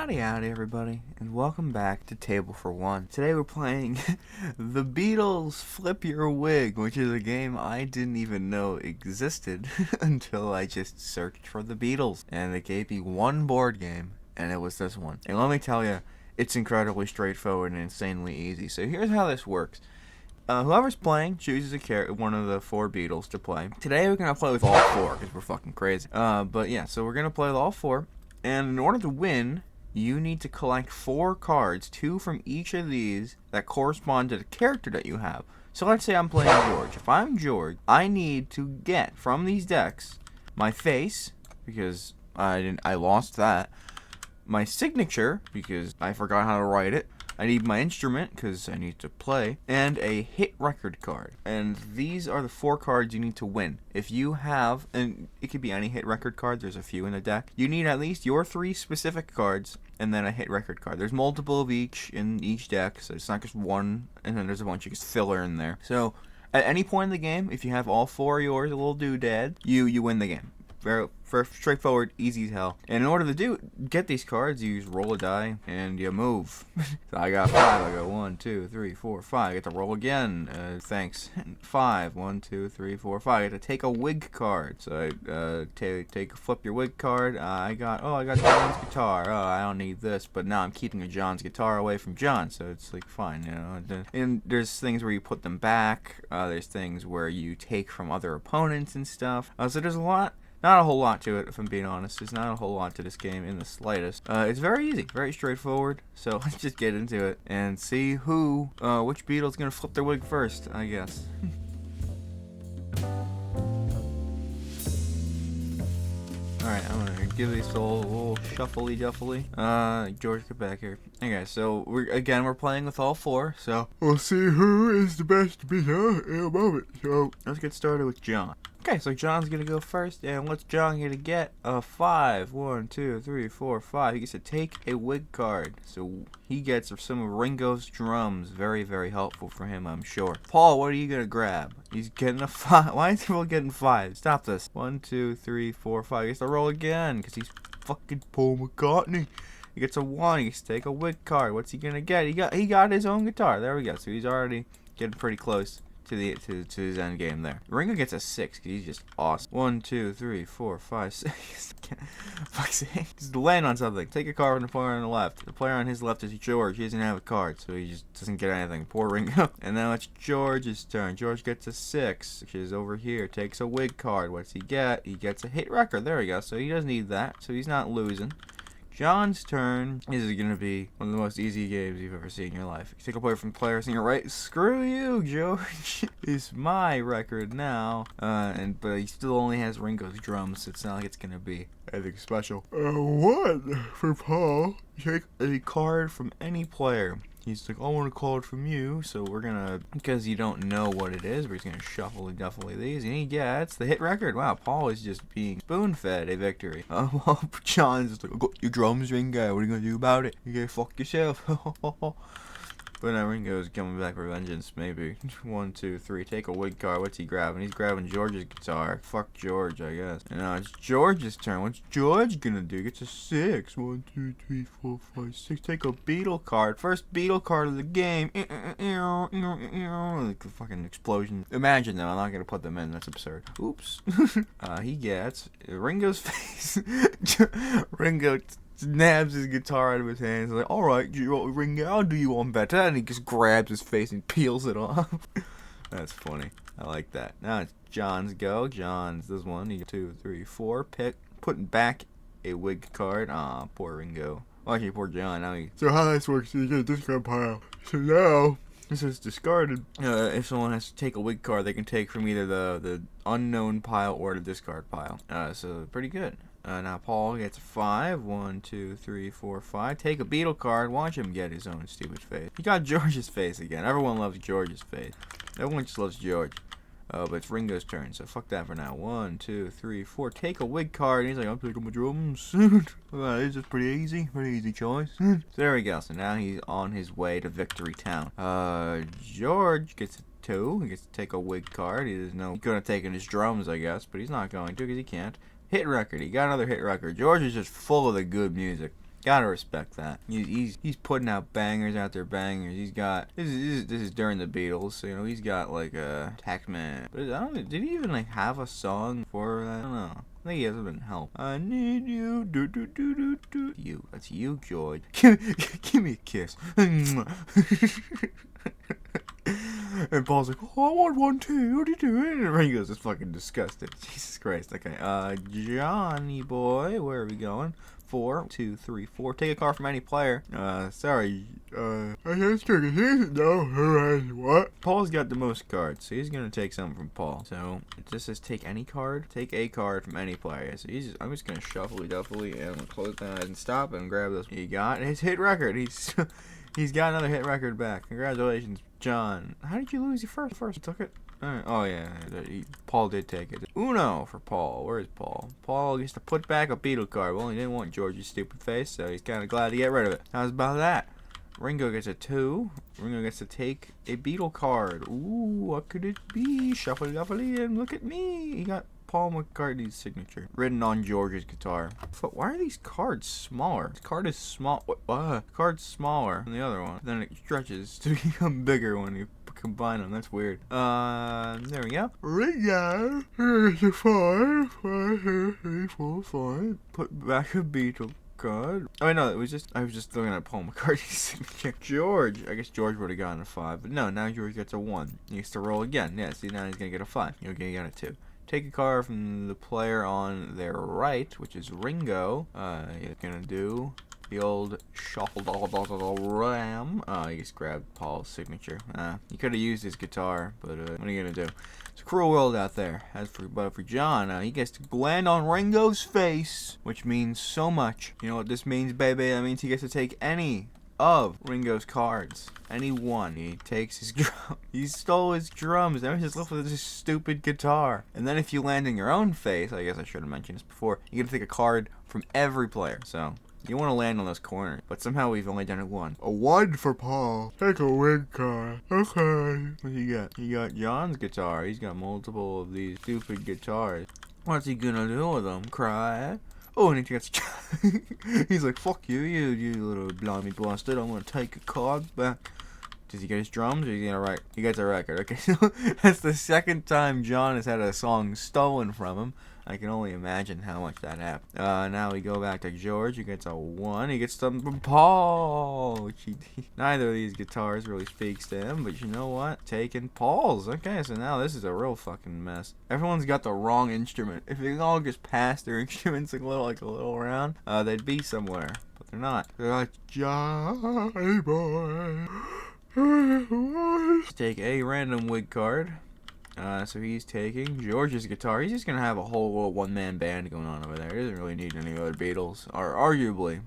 Howdy everybody, and welcome back to Table for One. Today we're playing the Beatles Flip Your Wig, which is a game I didn't even know existed until I just searched for the Beatles. And it gave me one board game, and it was this one. And let me tell you, it's incredibly straightforward and insanely easy. So here's how this works. Whoever's playing chooses one of the four Beatles to play. Today we're going to play with all four, because we're fucking crazy. But yeah, so we're going to play with all four. And in order to win, you need to collect 4 cards, 2 from each of these that correspond to the character that you have. So let's say I'm playing George. If I'm George, I need to get from these decks my face, because I lost that, my signature, because I forgot how to write it, I need my instrument, because I need to play, and a hit record card. And these are the 4 cards you need to win. If you have, and it could be any hit record card, there's a few in the deck, you need at least your 3 specific cards, and then a hit record card. There's multiple of each in each deck, so it's not just one, and then there's a bunch of filler in there. So, at any point in the game, if you have all 4 of yours, a little doodad, you win the game. Very straightforward, easy as hell. And in order to get these cards, you just roll a die and you move. So I got 5. I go 1, 2, 3, 4, 5. I get to roll again. Thanks. 5. 1, 2, 3, 4, 5. I get to take a wig card. So I flip your wig card. I got John's guitar. Oh, I don't need this, but now I'm keeping a John's guitar away from John, so it's like fine, you know. And there's things where you put them back. There's things where you take from other opponents and stuff. So there's a lot. Not a whole lot to it, if I'm being honest. There's not a whole lot to this game in the slightest. It's very easy, very straightforward. So let's just get into it and see which Beatle's gonna flip their wig first, I guess. Alright, I'm gonna give these a little shuffly-duffly. George, get back here. Okay, so we're playing with all 4, so we'll see who is the best Beatle in a moment. So let's get started with John. Okay, so John's gonna go first, and what's John gonna get? A 5. 1, 2, 3, 4, 5. He gets to take a wig card. So he gets some of Ringo's drums. Very, very helpful for him, I'm sure. Paul, what are you gonna grab? He's getting a 5. Why is he getting 5? Stop this. 1, 2, 3, 4, 5. He gets to roll again, because he's fucking Paul McCartney. He gets a 1. He gets to take a wig card. What's he gonna get? He got his own guitar. There we go. So he's already getting pretty close to his end game there. Ringo gets a 6 because he's just awesome. 1, 2, 3, 4, 5, 6. Fuck's sake. Just land on something. Take a card from the player on the left. The player on his left is George. He doesn't have a card, so he just doesn't get anything. Poor Ringo. And now it's George's turn. George gets a 6, which is over here. Takes a wig card. What's he get? He gets a hit record. There we go. So he doesn't need that. So he's not losing. John's turn. This is going to be one of the most easy games you've ever seen in your life. You take a player from the players on your right. Screw you, George. It's my record now. But he still only has Ringo's drums, so it's not like it's going to be anything special. 1 for Paul. Take a card from any player. He's like, I want a card from you, so we're gonna, because you don't know what it is, we're just gonna shuffle these, and he gets the hit record. Wow, Paul is just being spoon-fed a victory. Well, John's just like, I got your drums, Ringo, what are you gonna do about it? You gotta fuck yourself. But now Ringo's coming back with vengeance, maybe. 1, 2, 3, take a wig card. What's he grabbing? He's grabbing George's guitar. Fuck George, I guess. And now it's George's turn. What's George gonna do? He gets a 6. 1, 2, 3, 4, 5, 6. Take a Beatle card. First Beatle card of the game. Like a fucking explosion. Imagine though, I'm not gonna put them in. That's absurd. Oops. He gets Ringo's face. Ringo snaps his guitar out of his hands. Like, alright, Ringo, I'll do you one better. And he just grabs his face and peels it off. That's funny. I like that. Now it's John's go. John's this one. You get 2, 3, 4. Putting back a wig card. Aw, poor Ringo. Well, actually, poor John. Now so how this works is you get a discard pile. So now this is discarded. If someone has to take a wig card, they can take from either the unknown pile or the discard pile. So pretty good. Now Paul gets a 5. 1, 2, 3, 4, 5. Take a Beatle card. Watch him get his own stupid face. He got George's face again. Everyone loves George's face. Everyone just loves George. But it's Ringo's turn, so fuck that for now. 1, 2, 3, 4. Take a wig card. And he's like, I'm taking my drums. Well, this is pretty easy choice. So there we go. So now he's on his way to Victory Town. George gets a 2. He gets to take a wig card. He's gonna take in his drums, I guess, but he's not going to because he can't. Hit record. He got another hit record. George is just full of the good music. Gotta respect that. He's putting out bangers after bangers. He's got this is during the Beatles, so you know he's got like a Taxman. But I don't. Did he even like have a song for that? I don't know. I think he hasn't been helped. I need you, do do do do do. You, that's you, George. Give me a kiss. And Paul's like, oh, I want one too. What are you doing? And Ringo's just fucking disgusted. Jesus Christ. Okay, Johnny boy, where are we going? 4, 2, 3, 4. Take a card from any player. Sorry. I can't take it. He doesn't know who has what. Paul's got the most cards, so he's gonna take something from Paul. So it just says take any card. Take a card from any player. So I'm just gonna shuffle duffly and I'm gonna close my eyes and stop and grab this. He got his hit record. He's got another hit record back. Congratulations, John. How did you lose your first? You took it? Oh, yeah. Paul did take it. Uno for Paul. Where is Paul? Paul used to put back a Beatle card. Well, he didn't want George's stupid face, so he's kind of glad to get rid of it. How's about that? Ringo gets a 2. Ringo gets to take a Beatle card. Ooh, what could it be? Shuffle duffly and look at me. He got Paul McCartney's signature written on George's guitar. But why are these cards smaller? This card is small. Card's smaller than the other one. Then it stretches to become bigger when you combine them. That's weird. There we go. Ringo. Here's a 5. 1, 2, 3, 4, 5. Put back a Beatle card. Oh, no, I was just looking at Paul McCartney's signature. George. I guess George would have gotten a 5, but no, now George gets a 1. He gets to roll again. Yeah, see, now he's gonna get a 5. You're gonna get a 2. Take a card from the player on their right, which is Ringo. He's gonna do the old shuffle ram. He just grabbed Paul's signature. He could have used his guitar, but what are you gonna do? It's a cruel world out there. But for John, he gets to land on Ringo's face, which means so much. You know what this means, baby? That means he gets to take any of Ringo's cards. Any one. He takes his drum. He stole his drums. Now he's just left with this stupid guitar. And then if you land in your own face, I guess I should have mentioned this before, you get to take a card from every player. So you want to land on those corners. But somehow we've only done it one. A 1 for Paul. Take a wig card. Okay. What do you got? He got John's guitar. He's got multiple of these stupid guitars. What's he gonna do with them? Cry? Oh, and he gets. He's like, fuck you, you little blimey bastard. I'm gonna take a card back. Does he get his drums or is he gonna write? He gets a record. Okay, so that's the second time John has had a song stolen from him. I can only imagine how much that happened. Now we go back to George, who gets a 1. He gets something from Paul, which neither of these guitars really speaks to him, but you know what? Taking Paul's. Okay, so now this is a real fucking mess. Everyone's got the wrong instrument. If they all just pass their instruments a little around, they'd be somewhere, but they're not. They're like, Johnny boy. Take a random wig card. So he's taking George's guitar. He's just gonna have a whole little one-man band going on over there. He doesn't really need any other Beatles. Or arguably.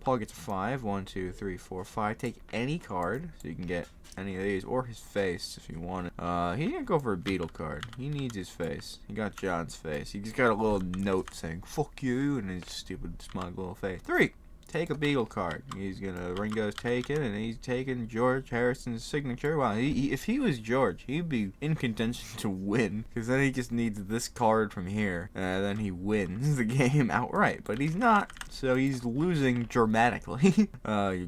Paul gets a 5. 1, 2, 3, 4, 5. Take any card, so you can get any of these, or his face if you want it. He didn't go for a Beatle card. He needs his face. He got John's face. He just got a little note saying "fuck you" and his stupid smug little face. 3. Take a Beatle card. Ringo's taken, and he's taking George Harrison's signature. Wow, if he was George, he'd be in contention to win, because then he just needs this card from here, and then he wins the game outright. But he's not, so he's losing dramatically.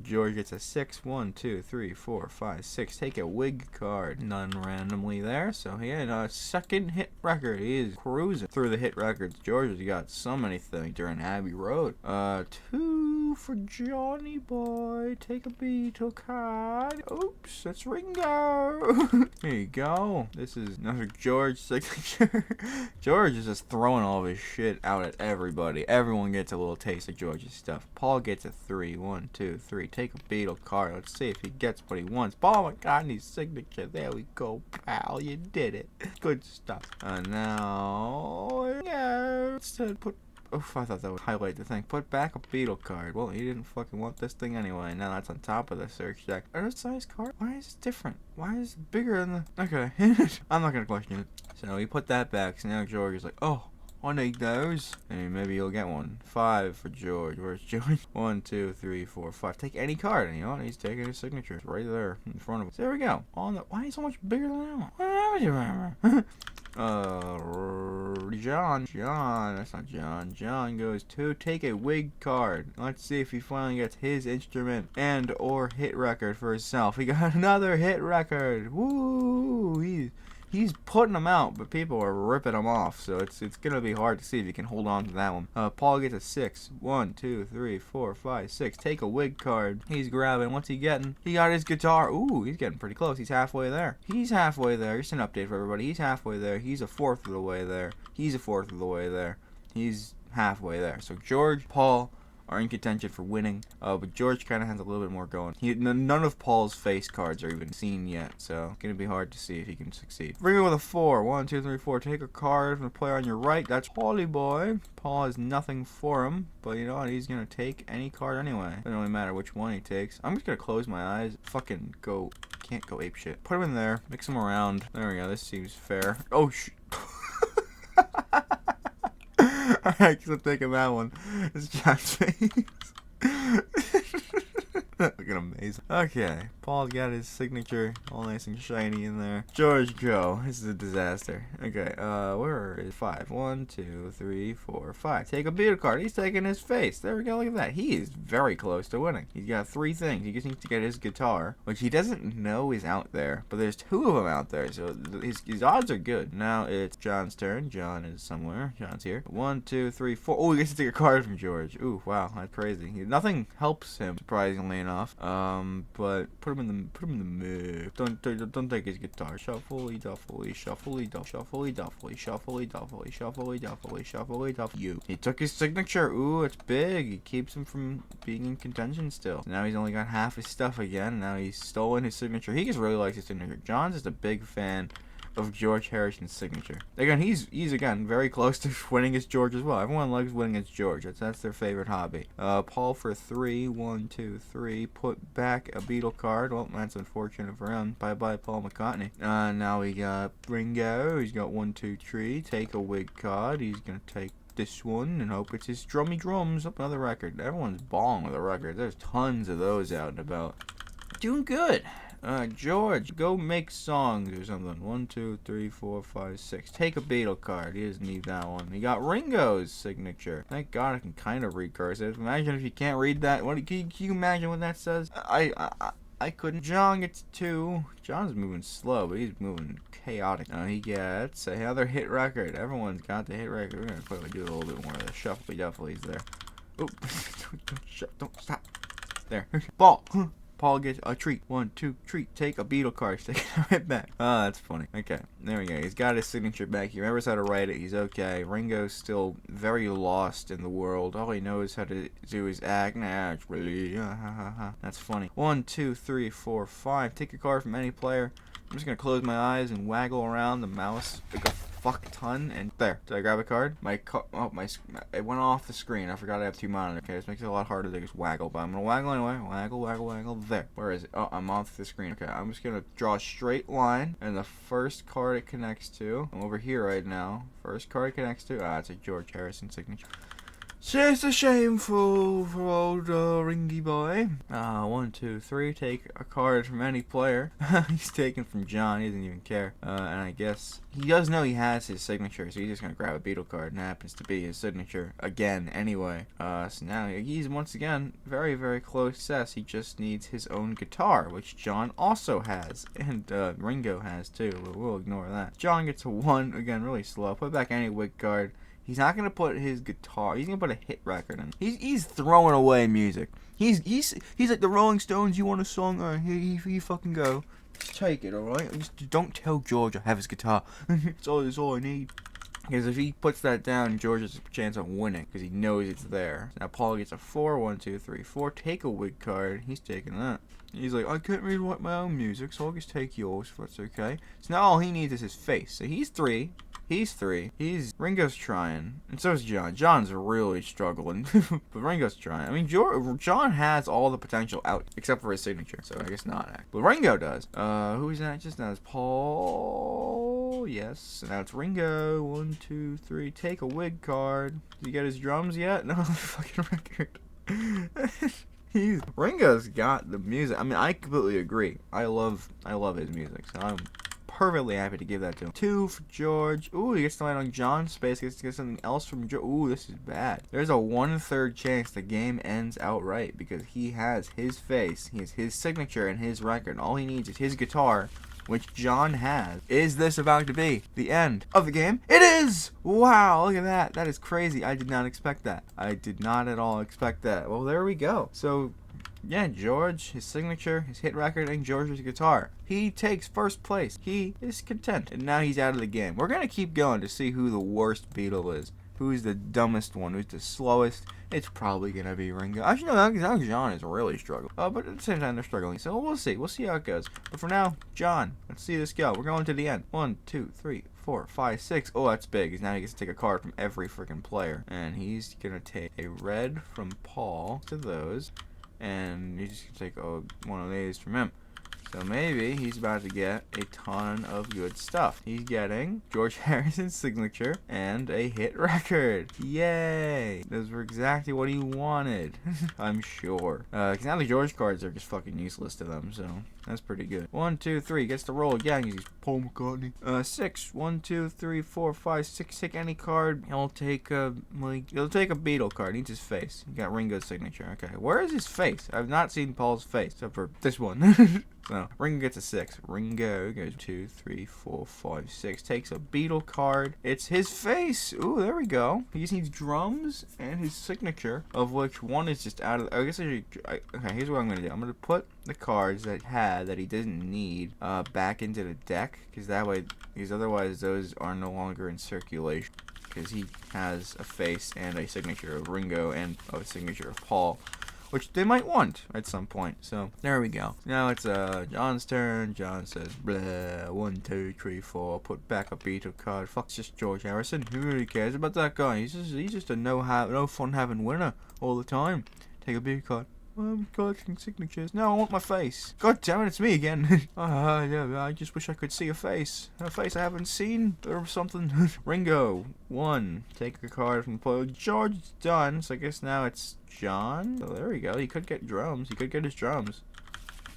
George gets a 6. 1, 2, 3, 4, 5, 6. Take a wig card. None randomly there, so he had a second hit record. He is cruising through the hit records. George has got so many things during Abbey Road. 2 for Johnny boy. Take a Beatle card. Oops, that's Ringo. There you go. This is another George signature. George is just throwing all of his shit out at everybody. Everyone gets a little taste of George's stuff. Paul gets a 3. 1, 2, 3. Take a Beatle card. Let's see if he gets what he wants. Paul McCartney's signature. There we go, pal. You did it. Good stuff. Now, yeah, let's put. Oof, I thought that would highlight the thing. Put back a Beatle card. Well, he didn't fucking want this thing anyway. Now that's on top of the search deck. Earth size card? Why is it different? Why is it bigger than the... Okay. I'm not gonna question it. So he put that back. So now George is like, oh, I need those. And maybe you'll get one. 5 for George. Where's George? 1, 2, 3, 4, 5. Take any card, and you know what? He's taking his signature. It's right there in front of him. So there we go. On the. Why is he so much bigger than that one? John. That's not John. John goes to take a wig card. Let's see if he finally gets his instrument and or hit record for himself. He got another hit record. Woo! He's putting them out, but people are ripping them off, so it's gonna be hard to see if you can hold on to that one. Paul gets a 6. 1, 2, 3, 4, 5, 6. Take a wig card. He's grabbing. What's he getting? He got his guitar. Ooh, he's getting pretty close. He's halfway there. He's halfway there. Just an update for everybody. He's halfway there. He's a fourth of the way there. He's a fourth of the way there. He's halfway there. So George, Paul are in contention for winning, but George kind of has a little bit more going. None of Paul's face cards are even seen yet, so it's going to be hard to see if he can succeed. Ringo with a 4. 1, 2, 3, 4. Take a card from the player on your right. That's Paulie Boy. Paul has nothing for him, but you know what? He's going to take any card anyway. Doesn't really matter which one he takes. I'm just going to close my eyes. Fucking go. Can't go ape shit. Put him in there. Mix him around. There we go. This seems fair. Oh, Alright, because I'm taking that one. It's John's face. Looking amazing. Okay, Paul's got his signature all nice and shiny in there. George, go. This is a disaster. Okay, where is 5? 1, 2, 3, 4, 5. Take a Beatle card. He's taking his face. There we go. Look at that. He is very close to winning. He's got 3 things. He just needs to get his guitar, which he doesn't know is out there, but there's 2 of them out there, so his odds are good. Now it's John's turn. John is somewhere. John's here. 1, 2, 3, 4. Oh, he gets to take a card from George. Ooh, wow, that's crazy. Nothing helps him, surprisingly enough. But put him in the move. Don't take his guitar. Shuffly duffly, shuffly duffly, shuffly duffly. You. He took his signature. Ooh, it's big. It keeps him from being in contention still. So now he's only got half his stuff again. Now he's stolen his signature. He just really likes his signature. John's just a big fan of George Harrison's signature. Again, he's again very close to winning as George as well. Everyone likes winning as George. That's their favorite hobby. Paul for 3. 1, 2, 3. Put back a Beatle card. Well, that's unfortunate for him. Bye bye, Paul McCartney. Now we got Ringo. He's got 1, 2, 3. Take a wig card. He's gonna take this one and hope it's his drummy drums. Up another record. Everyone's balling with a record. There's tons of those out and about. Doing good. George, go make songs or something. 1, 2, 3, 4, 5, 6. Take a Beatle card. He doesn't need that one. He got Ringo's signature. Thank God I can kind of read cursive. Imagine if you can't read that. Can you imagine what that says? I couldn't. John gets 2. John's moving slow, but he's moving chaotic. He gets another hit record. Everyone's got the hit record. We're gonna probably do a little bit more of the shuffly dufflies there. Oh, don't stop. There. Ball. Paul gets a treat. 1, 2, treat. Take a Beatle card. Take it right back. Oh, that's funny. Okay, there we go. He's got his signature back. He remembers how to write it. He's okay. Ringo's still very lost in the world. All he knows how to do is act naturally. That's funny. 1, 2, 3, 4, 5. Take a card from any player. I'm just gonna close my eyes and waggle around the mouse like a fuck ton. And there. Did I grab a card? It went off the screen. I forgot I have 2 monitors. Okay, this makes it a lot harder to just waggle, but I'm gonna waggle anyway. Waggle. There. Where is it? Oh, I'm off the screen. Okay, I'm just gonna draw a straight line, and the first card it connects to. I'm over here right now. First card it connects to. It's a George Harrison signature. It's a shameful for old Ringy boy. 1, 2, 3. Take a card from any player. He's taken from John. He doesn't even care. And I guess he does know he has his signature, so he's just gonna grab a Beatle card, and it happens to be his signature again. Anyway, so now he's once again very, very close success. He just needs his own guitar, which John also has, and Ringo has too. But we'll ignore that. John gets a 1 again, really slow. Put back any wig card. He's not gonna put his guitar. He's gonna put a hit record in. He's throwing away music. He's like the Rolling Stones. You want a song? Here you fucking go. Just take it, all right. Just don't tell George I have his guitar. That's all I need. Because if he puts that down, George has a chance of winning because he knows it's there. Now Paul gets a 4. 1, 2, 3, 4. Take a wig card. He's taking that. He's like, I can't really write my own music, so I'll just take yours if that's okay. So now all he needs is his face. So he's 3. Ringo's trying, and so is John. John's really struggling, but Ringo's trying. I mean, John has all the potential out, except for his signature, so I guess not. But Ringo does. Who is that? Just now is Paul. Paul. Yes. Now it's Ringo. 1, 2, 3. Take a wig card. Did he get his drums yet? No, the fucking record. Ringo's got the music. I mean, I completely agree. I love his music, so I'm perfectly happy to give that to him. 2 for George. Ooh, he gets to land on John's space. He gets to get something else from George. Ooh, this is bad. There's a 1/3 chance the game ends outright because he has his face, he has his signature and his record. All he needs is his guitar, which John has. Is this about to be the end of the game? It is! Wow, look at that. That is crazy. I did not expect that. I did not at all expect that. Well, there we go. So, yeah, George, his signature, his hit record, and George's guitar. He takes first place. He is content. And now he's out of the game. We're going to keep going to see who the worst Beatle is. Who's the dumbest one? Who's the slowest? It's probably going to be Ringo. Actually, no, now John is really struggling. But at the same time, they're struggling. So we'll see. We'll see how it goes. But for now, John, let's see this go. We're going to the end. 1, 2, 3, 4, 5, 6. Oh, that's big. Because now he gets to take a card from every freaking player. And he's going to take a red from Paul to those. And he's just going to take one of these from him. So maybe he's about to get a ton of good stuff. He's getting George Harrison's signature and a hit record. Yay! Those were exactly what he wanted. I'm sure. Because now the George cards are just fucking useless to them, so that's pretty good. 1, 2, 3. Gets to roll again. He's Paul McCartney. 6. 1, 2, 3, 4, 5, 6. Take any card. He'll take a Beatle card. Needs his face. He got Ringo's signature. Okay. Where is his face? I've not seen Paul's face except for this one. So Ringo gets a 6. Ringo goes 2, 3, 4, 5, 6. Takes a Beatle card. It's his face. Ooh, there we go. He just needs drums and his signature, of which one is just out of. I guess I should. Okay, here's what I'm gonna do. I'm gonna put the cards that he didn't need back into the deck, because otherwise those are no longer in circulation. Because he has a face and a signature of Ringo and a signature of Paul, which they might want at some point. So there we go. Now it's John's turn. John says, blah, 1, 2, 3, 4. Put back a Beatle card. Fuck, just George Harrison. Who really cares about that guy? He's just a no fun having winner all the time. Take a Beatle card. I'm collecting signatures. No, I want my face. God damn it, it's me again. Yeah, I just wish I could see a face. A face I haven't seen or something. Ringo, 1. Take a card from the player. George's done, so I guess now it's John. So there we go. He could get drums. He could get his drums.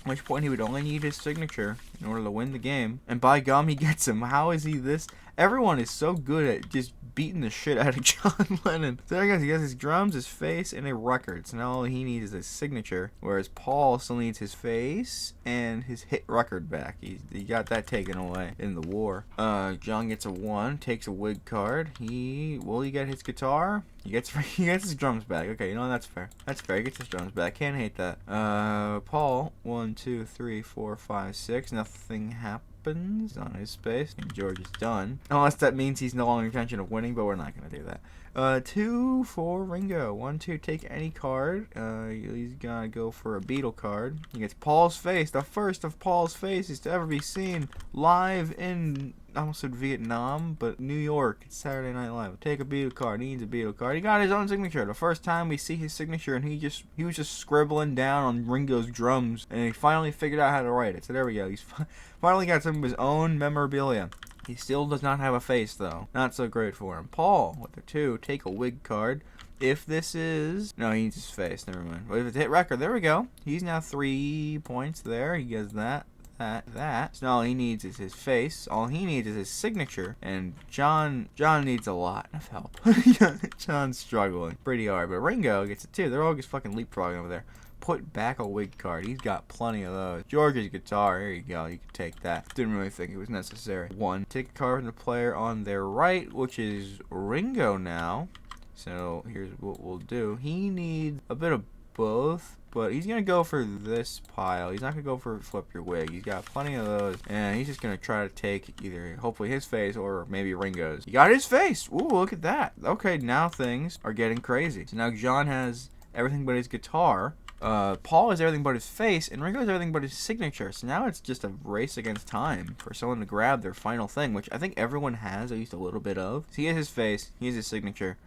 At which point he would only need his signature in order to win the game. And by gum, he gets him. How is he this? Everyone is so good at just beating the shit out of John Lennon. So there he goes. He has his drums, his face, and a record. So now all he needs is his signature. Whereas Paul still needs his face and his hit record back. He got that taken away in the war. John gets a 1, takes a wig card. Will he get his guitar? He gets his drums back. Okay, you know, that's fair. That's fair. He gets his drums back. Can't hate that. Paul, 1, 2, 3, 4, 5, 6. Nothing happens on his space. And George is done. Unless that means he's no longer intention of winning, but we're not going to do that. 2 for Ringo. 1, 2, take any card. He's going to go for a Beatle card. He gets Paul's face. The first of Paul's faces to ever be seen live in, I almost said Vietnam, but New York. It's Saturday Night Live. Take a Beatle card. He needs a Beatle card. He got his own signature. The first time we see his signature, and he was just scribbling down on Ringo's drums, and he finally figured out how to write it. So there we go. He's finally got some of his own memorabilia. He still does not have a face, though. Not so great for him. Paul, with a 2, take a wig card. If this is... No, he needs his face. Never mind. But if it's a hit record, there we go. He's now 3 points there. He gets that. So all he needs is his face. All he needs is his signature. And John needs a lot of help. John's struggling pretty hard. But Ringo gets it too. They're all just fucking leapfrogging over there. Put back a wig card. He's got plenty of those. George's guitar. Here you go. You can take that. Didn't really think it was necessary. 1. Take a card from the player on their right, which is Ringo now. So here's what we'll do. He needs a bit of both, but he's going to go for this pile. He's not going to go for flip your wig. He's got plenty of those, and he's just going to try to take either, hopefully, his face or maybe Ringo's. He got his face. Ooh, look at that. Okay, now things are getting crazy. So now John has everything but his guitar. Paul has everything but his face, and Ringo has everything but his signature. So now it's just a race against time for someone to grab their final thing, which I think everyone has at least a little bit of. So he has his face, he has his signature.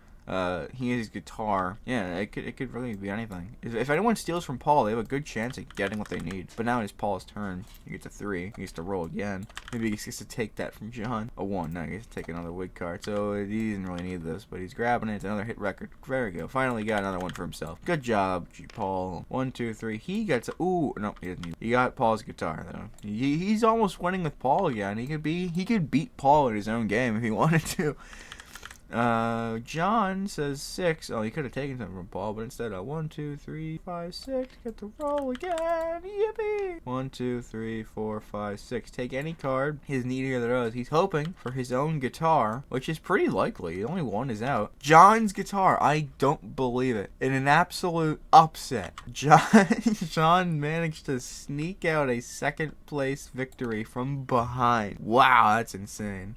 he has guitar. Yeah, it could really be anything. If anyone steals from Paul, they have a good chance of getting what they need. But now it's Paul's turn. He gets a 3. He gets to roll again. Maybe he gets to take that from John. A 1. Now he gets to take another wig card. So he doesn't really need this, but he's grabbing it. It's another hit record. There we go. Finally got another one for himself. Good job, Paul. 1, 2, 3. He gets a... Ooh, no, he doesn't need it. He got Paul's guitar, though. He's almost winning with Paul again. He could beat Paul in his own game if he wanted to. John says 6. Oh, he could have taken something from Paul, but instead of 1, 2, 3, 5, 6. Get to roll again. Yippee! 1, 2, 3, 4, 5, 6. Take any card. His needier the rose. He's hoping for his own guitar, which is pretty likely. Only one is out. John's guitar. I don't believe it. In an absolute upset, John managed to sneak out a second place victory from behind. Wow, that's insane.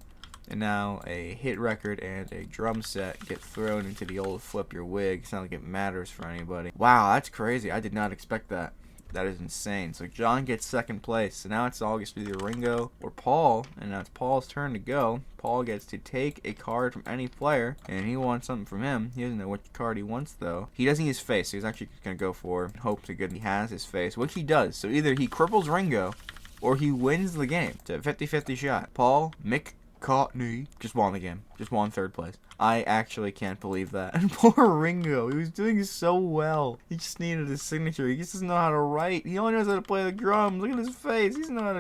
And now a hit record and a drum set get thrown into the old flip your wig. It's not like it matters for anybody. Wow, that's crazy. I did not expect that. That is insane. So John gets second place. So now it's all gets to either Ringo or Paul. And now it's Paul's turn to go. Paul gets to take a card from any player. And he wants something from him. He doesn't know which card he wants, though. He doesn't need his face. So he's actually going to go for hope to good. He has his face, which he does. So either he cripples Ringo or he wins the game. It's a 50-50 shot. Paul McCartney just won the game. Just won third place. I actually can't believe that. And poor Ringo, he was doing so well. He just needed his signature. He just doesn't know how to write. He only knows how to play the drums. Look at his face. He doesn't know how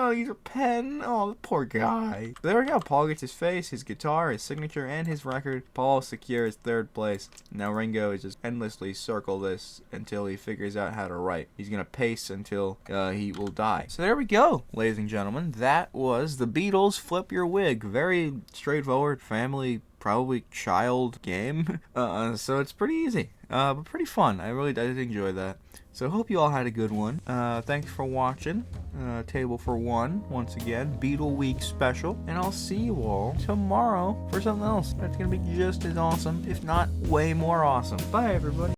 to use a pen. Oh, the poor guy. So there we go. Paul gets his face, his guitar, his signature, and his record. Paul secures third place. Now Ringo is just endlessly circle this until he figures out how to write. He's gonna pace until he will die. So there we go, ladies and gentlemen. That was the Beatles Flip Your Wig. Very straightforward, family, probably child game. So it's pretty easy, but pretty fun. I really did enjoy that. So hope you all had a good one. Thanks for watching. Table for One, once again, Beatle Week special. And I'll see you all tomorrow for something else that's gonna be just as awesome, if not way more awesome. Bye, everybody.